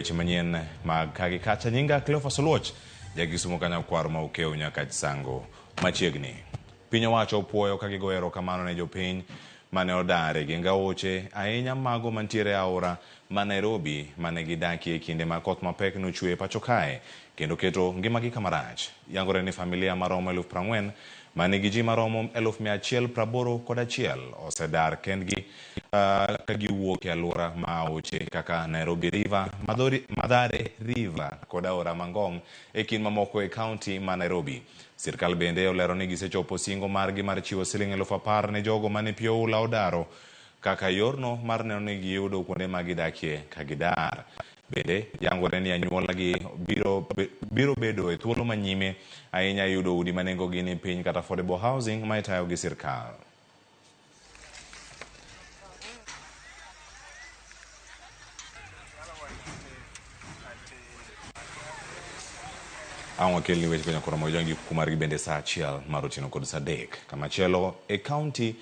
Chimanyen magkagi kacha nyinga Cleophas Oluoch jagisumo kanya kwar ma ukeo nyaka sango machiegni. Piny owacho opuoyo ka gigo erokamano ne jopiny mane odare gi ngaoche ahinya mago mantiere aora ma Nairobi mane gidakie kinde ma koth mapek nochwe pacho kae kendo keto ngimagi kamarach. Yangore ni familia maromo 40,000 mane gi ji maromo 181,000 osedar kendgi ka giwuok e alwora ma aoche kaka Nairobi River, Madare River kod aora Mangong e kind mamoko e kaunti ma Nairobi. Sirkal bende olero ni gisechopo singo margi mar chiwo Sh10,000 ne jogo mane pi oula odaro kaka yorno mar neno ni giyudo kuonde ma gidakie ka gidar. Bende yangore ni anyuolagi biro bedo e thuolo manyime ahinya yudo udi ma nengogi ni piny kata affordable housing ma itayo gi sirkal. Ang wakel ni weche kwenye koromo jongi kumargi bende saa achiel mar otieno kod saa adek. Kamachielo e kaunti